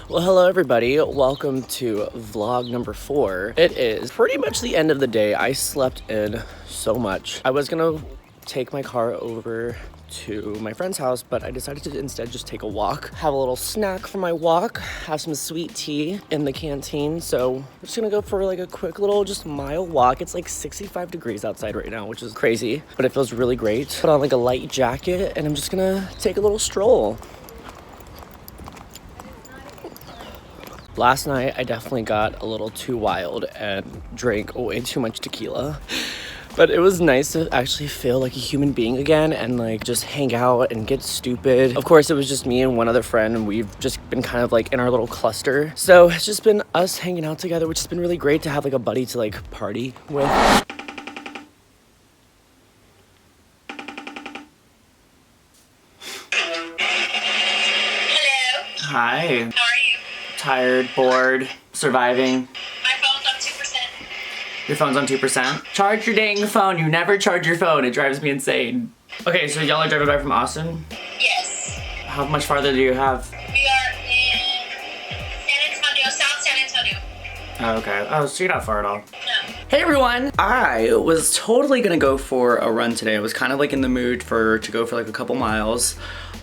Well, hello everybody. Welcome to vlog number 4. It is pretty much the end of the day. I slept in so much. I was gonna take my car over to my friend's house, but I decided to instead just take a walk, have a little snack for my walk, have some sweet tea in the canteen. So we're just gonna go for like a quick little just mile walk. It's like 65 degrees outside right now, which is crazy, but it feels really great. Put on like a light jacket and I'm just gonna take a little stroll. Last night, I definitely got a little too wild and drank way too much tequila. But it was nice to actually feel like a human being again and like just hang out and get stupid. Of course, it was just me and one other friend and we've just been kind of like in our little cluster. So it's just been us hanging out together, which has been really great to have like a buddy to like party with. Hello. Hi. How are you? Tired, bored, surviving. My phone's on 2%. Your phone's on 2%? Charge your dang phone. You never charge your phone. It drives me insane. Okay, so y'all are driving back from Austin? Yes. How much farther do you have? We are in San Antonio, South San Antonio. Oh, okay. Oh, so you're not far at all. No. Hey everyone! I was totally gonna go for a run today. I was kind of like in the mood to go for like a couple miles.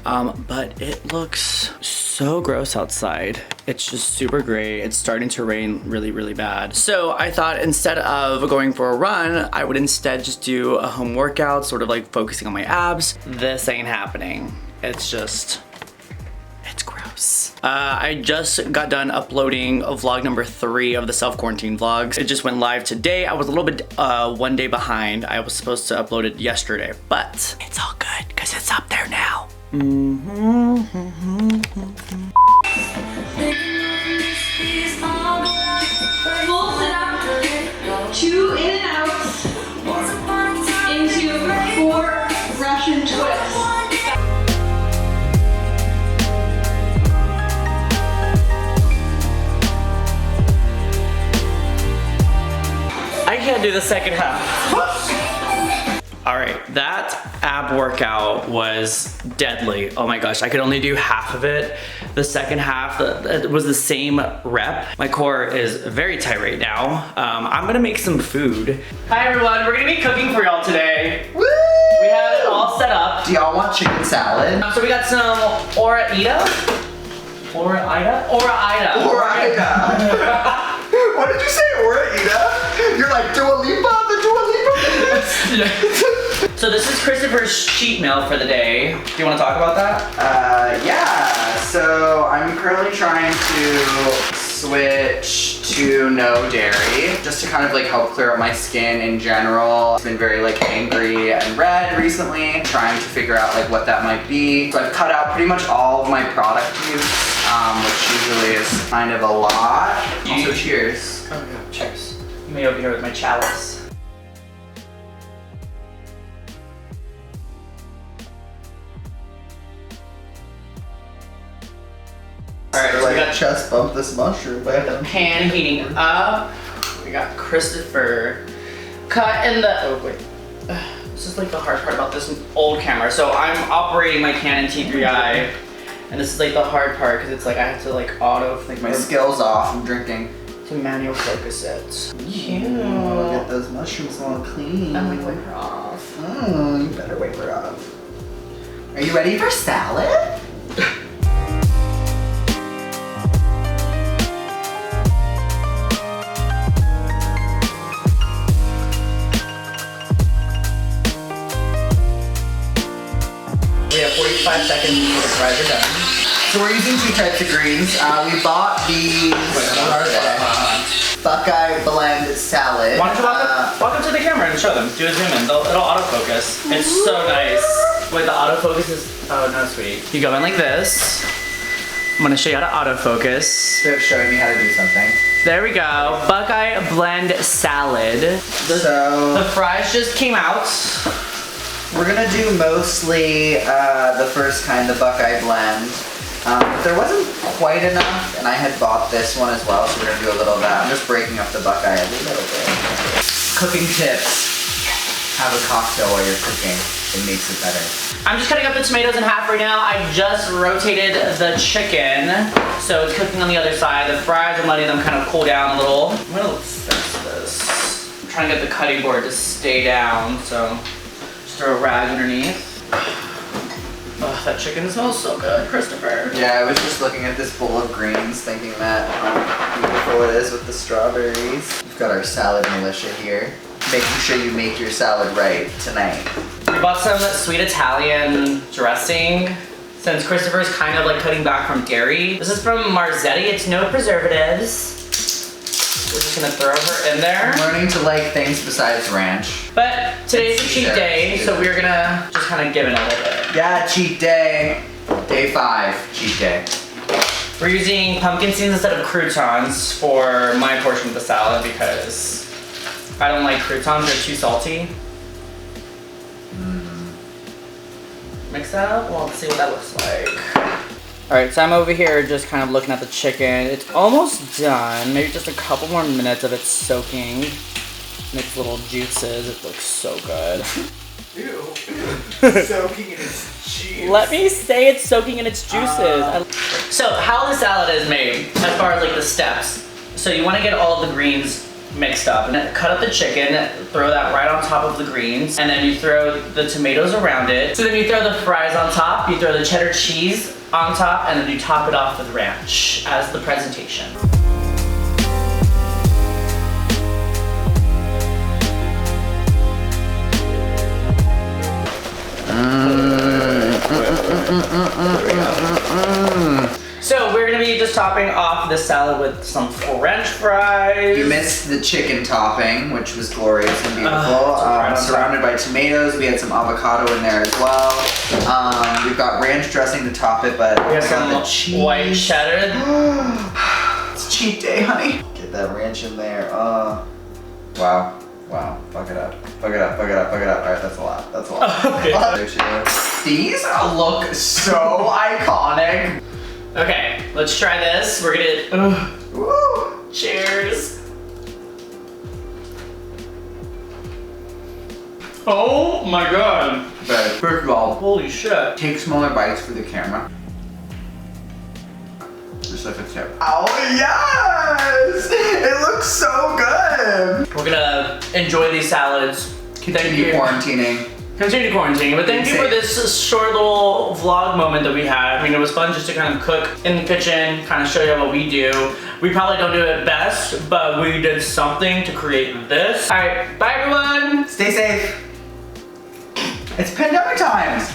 But it looks so gross outside. It's just super gray. It's starting to rain really, really bad. So I thought instead of going for a run, I would instead just do a home workout, sort of like focusing on my abs. This ain't happening. It's gross. I just got done uploading vlog number 3 of the self-quarantine vlogs. It just went live today. I was a little bit one day behind. I was supposed to upload it yesterday, but it's all good because it's up there now. Full sit-up, 2 in and outs, into 4 Russian twists. I can't do the second half. All right, that ab workout was deadly. Oh my gosh, I could only do half of it. The second half was the same rep. My core is very tight right now. I'm gonna make some food. Hi everyone, we're gonna be cooking for y'all today. Woo! We have it all set up. Do y'all want chicken salad? So we got some Ora-Ida. Ora-Ida? Ora-Ida. Ora-Ida. What did you say, Ora-Ida? You're like Dua Lipa, the Dua Lipa thing? Yeah. So this is Christopher's cheat meal for the day. Do you want to talk about that? Yeah. So I'm currently trying to switch to no dairy, just to kind of like help clear up my skin in general. It's been very like angry and red recently, trying to figure out like what that might be. So I've cut out pretty much all of my product use, which usually is kind of a lot. Also, cheers. Oh yeah, cheers. You may over here with my chalice. Alright, so we got chest bump this mushroom, the pan heating up. We got Christopher cutting the, oh wait. This is like the hard part about this old camera. So I'm operating my Canon T3i, and this is like the hard part because it's like I have to like like my skills off, I'm drinking. To manual focus it. Cute. Ooh, get those mushrooms all clean. I'm gonna wipe her off. Oh, you better wipe her off. Are you ready for salad? We have 45 seconds before the fries are done. So we're using 2 types of greens. We bought these Buckeye blend salad. Why don't you walk up to the camera and show them? Do a zoom in. It'll autofocus. It's so nice. Wait, the autofocus is, oh no, sweet. You go in like this. I'm gonna show you how to autofocus. They're showing me how to do something. There we go. Buckeye blend salad. The fries just came out. We're gonna do mostly the first kind, the Buckeye blend. There wasn't quite enough, and I had bought this one as well, so we're gonna do a little of that. I'm just breaking up the Buckeye a little bit. Cooking tips. have a cocktail while you're cooking. It makes it better. I'm just cutting up the tomatoes in half right now. I just rotated the chicken, so it's cooking on the other side. The fries, I'm letting them kind of cool down a little. I'm gonna fix this. I'm trying to get the cutting board to stay down, so just throw a rag underneath. Oh, that chicken smells so good, Christopher. Yeah, I was just looking at this bowl of greens, thinking that how beautiful it is with the strawberries. We've got our salad militia here, making sure you make your salad right tonight. We bought some sweet Italian dressing. Since Christopher's kind of like cutting back from dairy. This is from Marzetti, it's no preservatives. We're just gonna throw her in there. I'm learning to like things besides ranch. But today's a cheat day, so we're gonna just kind of give it a little bit. Yeah, cheat day. Day 5, cheat day. We're using pumpkin seeds instead of croutons for my portion of the salad because I don't like croutons, they're too salty. Mix that up, well, let's see what that looks like. All right, so I'm over here just kind of looking at the chicken. It's almost done, maybe just a couple more minutes of it soaking in its little juices. It looks so good. Ew. Soaking in its juice. Let me say it's soaking in its juices. So how the salad is made, as far as like the steps. So you want to get all of the greens mixed up and then cut up the chicken, throw that right on top of the greens, and then you throw the tomatoes around it. So then you throw the fries on top, you throw the cheddar cheese on top, and then you top it off with ranch as the presentation. So we're gonna be just topping off the salad with some French fries. You missed the chicken topping, which was glorious and beautiful. Surrounded by tomatoes. We had some avocado in there as well. We've got ranch dressing to top it, but we have some white cheddar. It's cheat day, honey. Get that ranch in there. Wow. Wow. Fuck it up. Fuck it up. Fuck it up. Fuck it up. All right, that's a lot. That's a lot. Okay. These look so iconic. Okay, let's try this. We're gonna, Woo. Cheers. Oh my god. But first of all, Holy shit. take smaller bites for the camera. Just like a tip. Oh yes! It looks so good! We're gonna enjoy these salads. Continue quarantining. Continue quarantining, but thank you for this short little vlog moment that we had. I mean, it was fun just to kind of cook in the kitchen, kind of show you what we do. We probably don't do it best, but we did something to create this. All right, bye everyone. Stay safe. It's pandemic times.